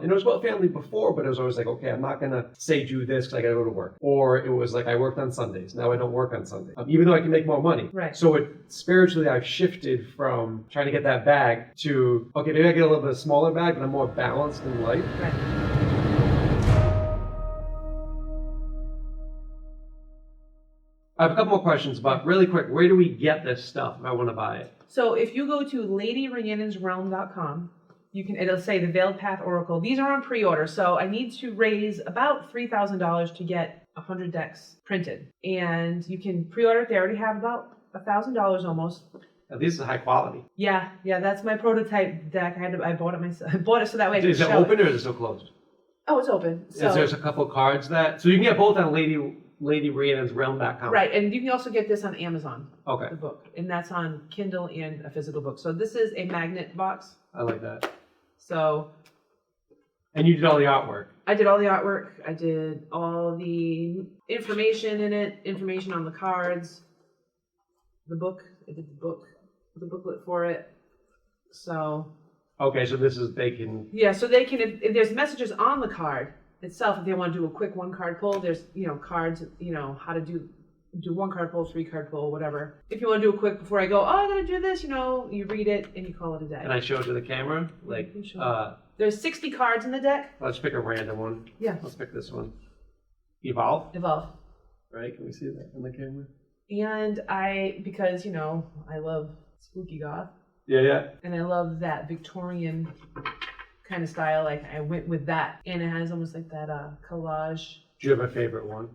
And it was about family before, but it was always like, okay, I'm not going to say do this because I got to go to work. Or it was like I worked on Sundays. Now I don't work on Sundays, even though I can make more money. Right. So spiritually, I've shifted from trying to get that bag to, okay, maybe I get a little bit smaller bag, but I'm more balanced in life. Right. I have a couple more questions, but really quick, where do we get this stuff if I want to buy it? So if you go to LadyRhiannonsRealm.com, it'll say the Veiled Path Oracle. These are on pre-order, so I need to raise about $3,000 to get 100 decks printed. And you can pre-order it. They already have about $1,000 almost. Now, these are high quality. Yeah, that's my prototype deck. I bought it myself. I bought it so that way I can Is it open or is it still closed? Oh, it's open. So, There's a couple of cards so you can get both on LadyRhiannonsRealm.com. Right, and you can also get this on Amazon. Okay. The book, and that's on Kindle and a physical book. So this is a magnet box. I like that. So. And you did all the artwork. I did all the artwork. I did all the information in it, information on the cards, the book. I did the booklet for it. So. Okay, so they can. Yeah, so they can. If there's messages on the card itself, if they want to do a quick one card pull, there's cards, how to do one card pull, 3 card pull, whatever. If you want to do a quick before I go, I gotta do this, you read it and you call it a day. And I show it to the camera, there's 60 cards in the deck. Let's pick a random one. Yeah. Let's pick this one. Evolve. Right? Can we see that on the camera? And because I love spooky goth. Yeah. And I love that Victorian kind of style. Like I went with that, and it has almost like that collage. Do you have a favorite one?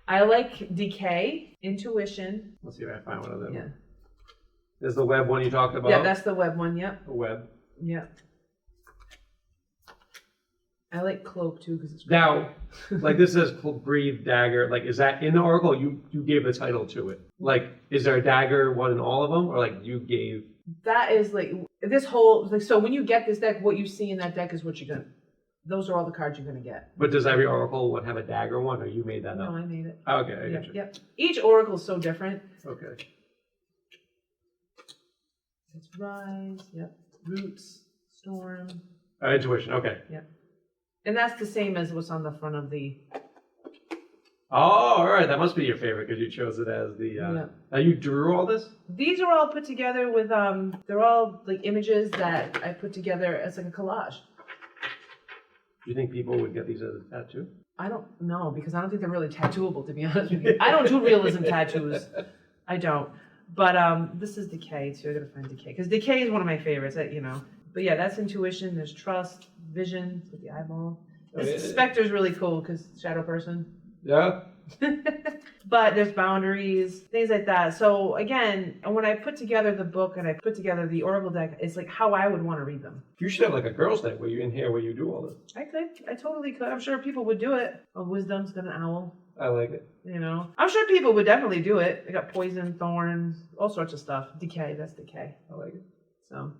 I like Decay, Intuition. Let's see if I find one of them. Yeah. There's the web one you talked about. Yeah, that's the web one. Yep. The web. Yep. I like Cloak too because it's great. Now, like this says Breathe Dagger. Like, is that in the Oracle? You gave the title to it. Like, is there a dagger one in all of them, or like you gave? That is like this whole so when you get this deck, what you see in that deck is what you're gonna. Those are all the cards you're gonna get. But does every Oracle one have a dagger one, or you made that up? No, I made it. Okay, I get you. Yep. Each Oracle is so different. Okay. It's Rise. Yep. Roots. Storm. Intuition. Okay. Yep. And that's the same as what's on the front of the. Oh, all right. That must be your favorite because you chose it as the. Yeah. Now you drew all this? These are all put together with They're all like images that I put together as like a collage. Do you think people would get these as a tattoo? I don't know because I don't think they're really tattooable, to be honest with you. I don't do realism tattoos. I don't. But this is Decay too. I gotta find Decay because Decay is one of my favorites. But yeah, that's Intuition. There's Trust, Vision with the eyeball. Spectre's really cool because Shadow Person. Yeah. But there's Boundaries, things like that. So again, when I put together the book and I put together the Oracle deck, it's like how I would want to read them. You should have like a girls' day where you do all this. I could. I totally could. I'm sure people would do it. A Wisdom's got an owl. I like it. I'm sure people would definitely do it. They got Poison, Thorns, all sorts of stuff. Decay, that's Decay. I like it. So,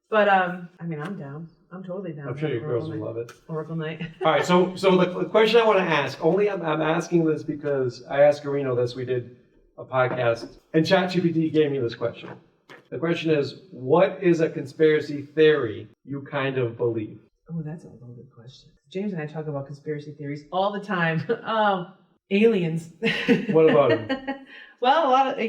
but I'm down. I'm totally down. I'm sure your girls will love it. Oracle night. All right, so the question I want to ask, I'm asking this because I asked Reno this. We did a podcast, and ChatGPT gave me this question. The question is, what is a conspiracy theory you kind of believe? Oh, that's a loaded question. James and I talk about conspiracy theories all the time. Aliens. What about them? Well, a lot of,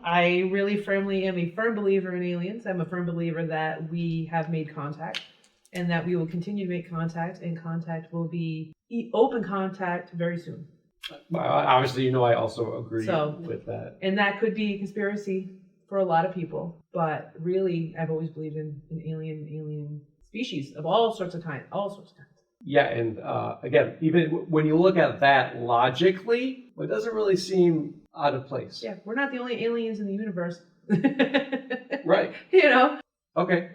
I really firmly am a firm believer in aliens. I'm a firm believer that we have made contact and that we will continue to make contact, and contact will be open contact very soon. Obviously, I also agree with that. And that could be a conspiracy for a lot of people, but really, I've always believed in alien species of all sorts of kinds. Yeah, and again, even when you look at that logically, it doesn't really seem out of place. Yeah, we're not the only aliens in the universe. Right. Okay.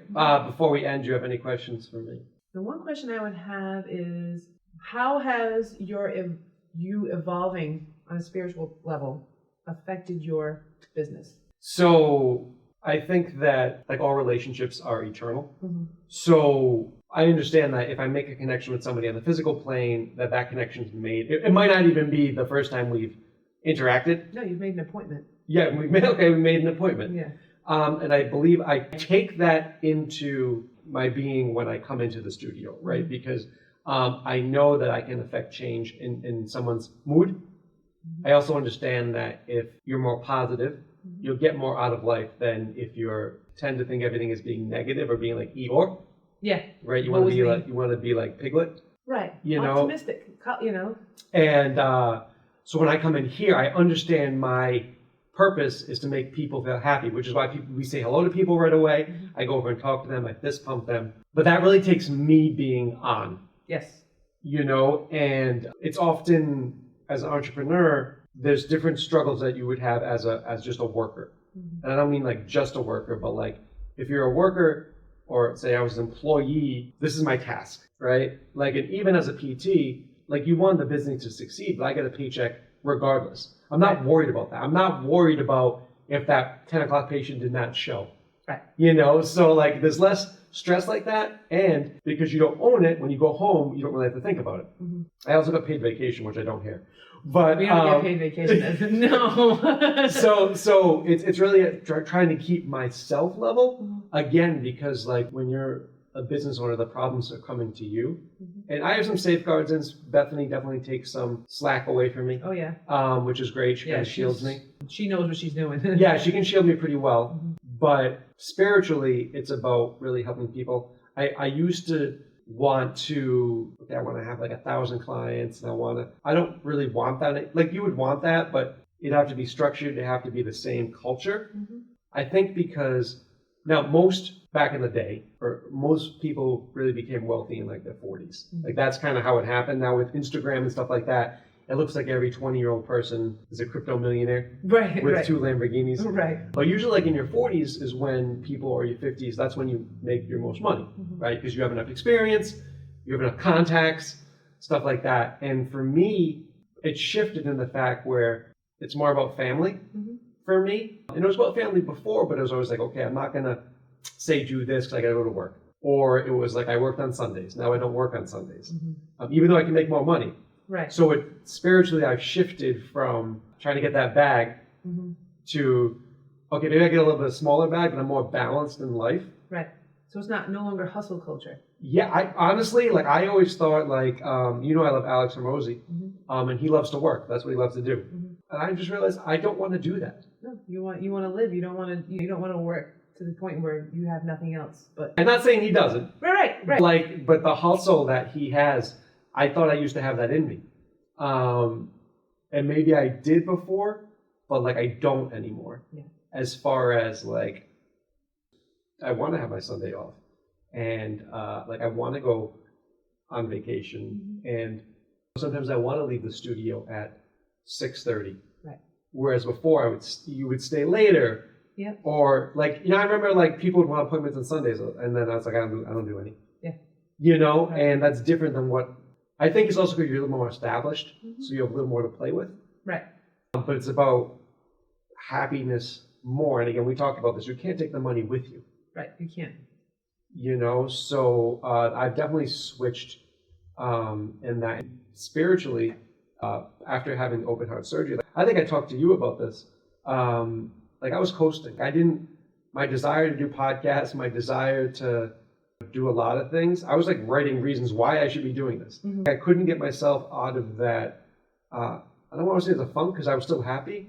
Before we end, do you have any questions for me? The one question I would have is, how has you evolving on a spiritual level affected your business? So I think that like all relationships are eternal. Mm-hmm. So I understand that if I make a connection with somebody on the physical plane, that connection's made. It might not even be the first time we've interacted. No, you've made an appointment. Yeah, we made an appointment. Yeah. And I believe I take that into my being when I come into the studio, right? Because I know that I can affect change in someone's mood. I also understand that if you're more positive, you'll get more out of life than if you're tend to think everything is being negative or being like Eeyore. Yeah. Right. You want to be like Piglet. Right. You know. Optimistic. You know. And so when I come in here, I understand my purpose is to make people feel happy, which is why we say hello to people right away. I go over and talk to them. I fist pump them. But that really takes me being on. Yes. You know, and it's often as an entrepreneur, there's different struggles that you would have as just a worker. And I don't mean like just a worker, but like if you're a worker or say I was an employee, this is my task, right? Like, and even as a PT, like you want the business to succeed, but I get a paycheck regardless. I'm not worried about that. I'm not worried about if that 10 o'clock patient did not show. Right. You know, so like there's less stress like that. And because you don't own it, when you go home, you don't really have to think about it. I also got paid vacation, which I don't hear. But we don't get paid vacation. No. so it's really trying to keep myself level again, because like when you're a business owner, the problems are coming to you. And I have some safeguards, and Bethany definitely takes some slack away from me. Oh yeah. Which is great. She kind of shields me. She knows what she's doing. Yeah, she can shield me pretty well. But spiritually, it's about really helping people. I used to want to, I want to have like 1,000 clients, and I don't really want that. Like you would want that, but it'd have to be structured. It'd have to be the same culture. I think because now back in the day, or most people really became wealthy in like their 40s. Like that's kind of how it happened. Now with Instagram and stuff like that, it looks like every 20-year-old person is a crypto millionaire with 2 Lamborghinis. Right. But usually like in your 40s is when people, or your 50s, that's when you make your most money, right? Because you have enough experience, you have enough contacts, stuff like that. And for me, it shifted in the fact where it's more about family for me. And it was about family before, but it was always like, okay, I'm not going to say do this because I got to go to work. Or it was like I worked on Sundays. Now I don't work on Sundays, even though I can make more money. Right. So spiritually, I've shifted from trying to get that bag to, okay, maybe I get a little bit of smaller bag, but I'm more balanced in life. Right. So it's no longer hustle culture. Yeah, I honestly, like I always thought like, I love Alex and Rosie, and he loves to work. That's what he loves to do. And I just realized I don't want to do that. No, you want to live. You don't want to work to the point where you have nothing else. But I'm not saying he doesn't. Right. Like, but the hustle that he has, I thought I used to have that in me. And maybe I did before, but like I don't anymore. Yeah. As far as like, I want to have my Sunday off, and like I want to go on vacation, and sometimes I want to leave the studio at 6:30. Right. Whereas before you would stay later. Yeah. Or like, I remember like people would want appointments on Sundays, and then I was like, I don't do any. Yeah. Right. And that's different than what I think it's also because you're a little more established, so you have a little more to play with. Right. But it's about happiness more. And again, we talked about this. You can't take the money with you. Right. You can't. So I've definitely switched in that spiritually after having open heart surgery. I think I talked to you about this. Like I was coasting. My desire to do podcasts, my desire to do a lot of things, I was like writing reasons why I should be doing this. I couldn't get myself out of that, I don't want to say it's a funk because I was still happy,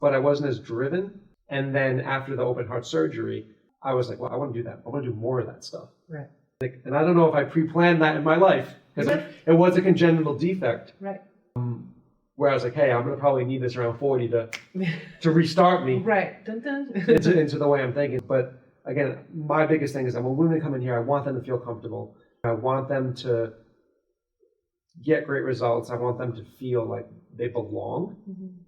but I wasn't as driven. And then after the open heart surgery, I was like, well, I want to do that. I want to do more of that stuff. Right. Like, and I don't know if I pre-planned that in my life because it was a congenital defect. Right. Where I was like, hey, I'm going to probably need this around 40 to restart me. Right. Dun, dun. into the way I'm thinking. But again, my biggest thing is that when women come in here, I want them to feel comfortable. I want them to get great results. I want them to feel like they belong.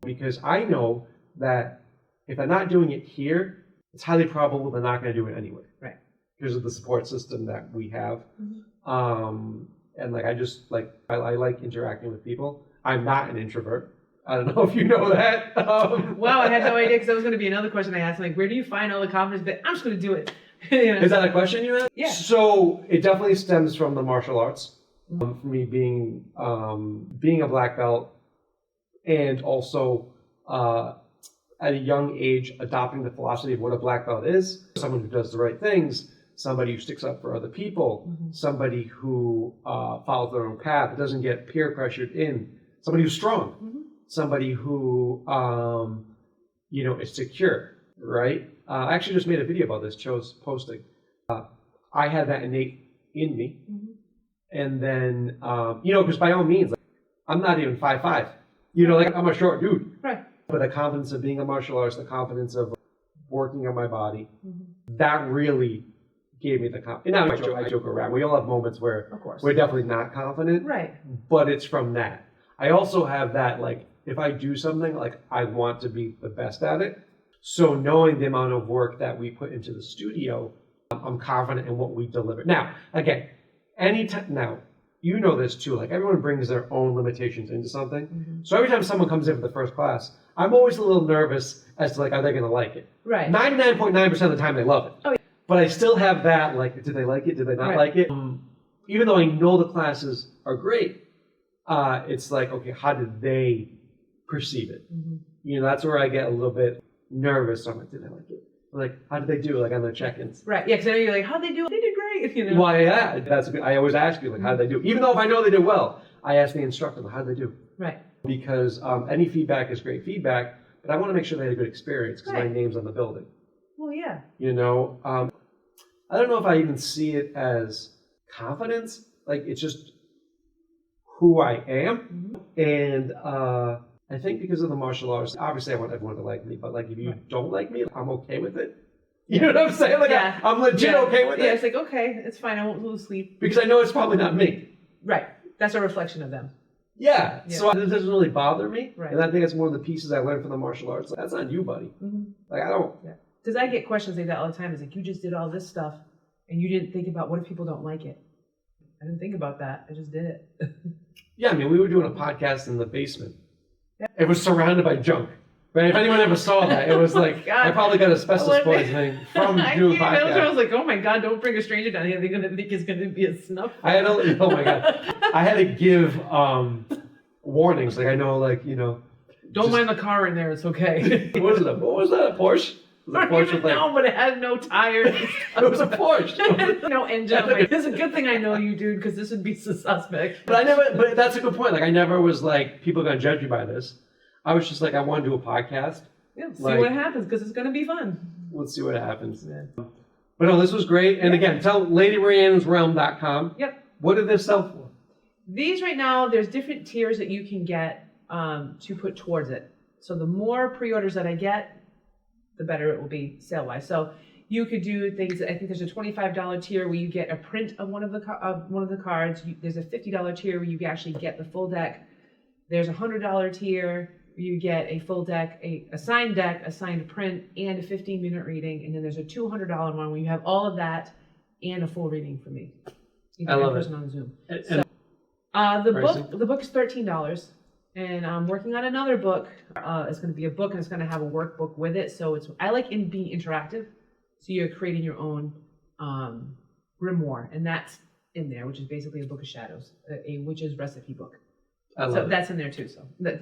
Because I know that if they're not doing it here, it's highly probable they're not going to do it anyway. Right. Because of the support system that we have. And like, I just like, I like interacting with people. I'm not an introvert. I don't know if you know that. Wow, I had no idea because that was going to be another question I asked. Like, where do you find all the confidence? But I'm just going to do it. Is that a question you had? Yeah. So it definitely stems from the martial arts. For me being a black belt, and also at a young age adopting the philosophy of what a black belt is. Someone who does the right things, somebody who sticks up for other people, somebody who follows their own path, that doesn't get peer pressured in, somebody who's strong, somebody who is secure, right? I actually just made a video about this, chose posting. I had that innate in me. And then, because by all means, like, I'm not even 5'5". I'm a short dude. Right. But the confidence of being a martial artist, the confidence of working on my body, that really gave me the confidence. And now I joke around. We all have moments where we're definitely not confident. Right. But it's from that. I also have that, like, if I do something, like, I want to be the best at it. So knowing the amount of work that we put into the studio, I'm confident in what we deliver. Now, again, now, you know this too, like everyone brings their own limitations into something. So every time someone comes in for the first class, I'm always a little nervous as to, like, are they going to like it? Right. 99.9% of the time they love it. Oh, yeah. But I still have that, like, did they like it? Did they not like it? Even though I know the classes are great, it's like, okay, how did they perceive it? That's where I get a little bit nervous. I'm like, did I like it? Like, how did they do, like, on their check-ins? Right, yeah, because I know you're like, how'd they do? They did great, Well, yeah, that's good. I always ask you, like, how'd they do? Even though if I know they did well, I ask the instructor, like, how'd they do? Right. Because any feedback is great feedback, but I want to make sure they had a good experience because my name's on the building. Well, yeah. I don't know if I even see it as confidence. Like, it's just who I am. And I think because of the martial arts, obviously I want everyone to like me, but, like, if you don't like me, I'm okay with it. You know what I'm saying? Like, I'm legit okay with it. Yeah, it's like, okay, it's fine. I won't lose sleep. Because I know it's probably not me. Right. That's a reflection of them. Yeah. So it doesn't really bother me. Right. And I think it's one of the pieces I learned from the martial arts. Like, that's on you, buddy. Like, I don't. Yeah. Because I get questions like that all the time. It's like, you just did all this stuff and you didn't think about what if people don't like it. I didn't think about that. I just did it. Yeah, I mean, we were doing a podcast in the basement. Yeah. It was surrounded by junk. Right? If anyone ever saw that, it was like, I probably got asbestos poisoning from doing podcast. I was like, oh my God, don't bring a stranger down here. They're going to think it's going to be a snuff. Oh my God. I had to give warnings. Like, I know, like, don't mind the car in there. It's okay. What was that? A Porsche? I don't even know, but it had no tires. It was a Porsche. No engine. Like, it's a good thing I know you, dude, because this would be suspect. But that's a good point. Like, I never was like, people are going to judge me by this. I was just like, I want to do a podcast. Yeah, see what happens, because it's going to be fun. Let's see what happens. Yeah. But no, this was great. And again, tell LadyRhiannonsRealm.com. Yep. What did this sell for? These right now, there's different tiers that you can get to put towards it. So the more pre-orders that I get, the better it will be sale-wise. So you could do things. I think there's a $25 tier where you get a print of one of the cards. There's a $50 tier where you actually get the full deck. There's a $100 tier where you get a full deck, a signed deck, a signed print, and a 15-minute reading. And then there's a $200 one where you have all of that and a full reading from me. I love it. On Zoom. So, the book is $13. And I'm working on another book. It's going to be a book, and it's going to have a workbook with it. So I like being interactive. So you're creating your own grimoire, and that's in there, which is basically a book of shadows, a witch's recipe book. So that's in there too. So. All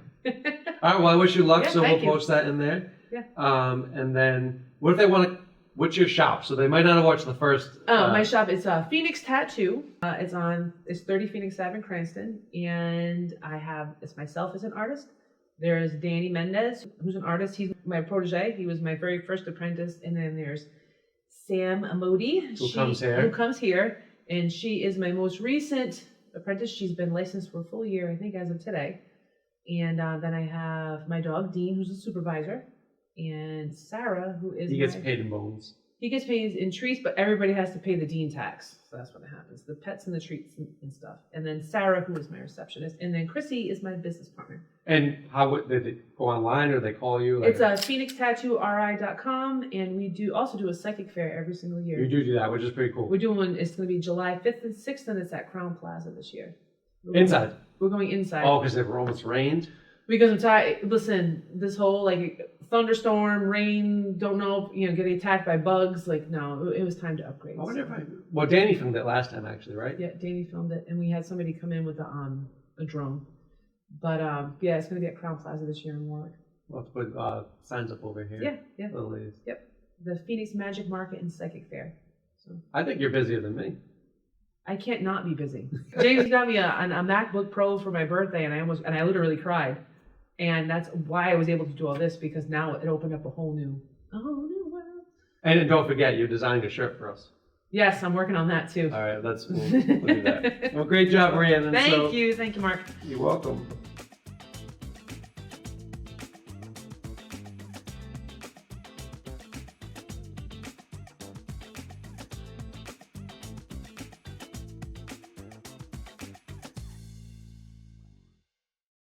right. Well, I wish you luck. So we'll post that in there. Yeah. And then what if they want to? What's your shop? So they might not have watched the first. My shop is Phoenix Tattoo. It's 30 Phoenix Ave in Cranston, and it's myself as an artist. There's Danny Mendez, who's an artist. He's my protege. He was my very first apprentice, and then there's Sam Amodi, who comes here, and she is my most recent apprentice. She's been licensed for a full year, I think, as of today. And then I have my dog Dean, who's a supervisor. And Sarah, who is... He gets paid in bones. He gets paid in treats, but everybody has to pay the Dean tax. So that's what happens. The pets and the treats and stuff. And then Sarah, who is my receptionist. And then Chrissy is my business partner. And how did it go online, or they call you? Like, it's PhoenixTattooRI.com, and we also do a psychic fair every single year. You do that, which is pretty cool. We're doing one. It's going to be July 5th and 6th, and it's at Crown Plaza this year. Inside? We're going inside. Oh, because it almost rained? Because I'm tired. Listen, this whole, like... thunderstorm, rain, don't know, getting attacked by bugs. Like, no, it was time to upgrade. I wonder if Danny filmed it last time, actually, right? Yeah, Danny filmed it, and we had somebody come in with a drone. But, yeah, it's going to be at Crown Plaza this year in Warwick. We'll have to put signs up over here. Yeah. Yep. The Phoenix Magic Market and Psychic Fair. So I think you're busier than me. I can't not be busy. James got me a MacBook Pro for my birthday, and I literally cried. And that's why I was able to do all this, because now it opened up a whole new world. And don't forget, you designed a shirt for us. Yes, I'm working on that too. All right, we'll do that. Well, great job, Rhiannon. Thank you, Mark. You're welcome.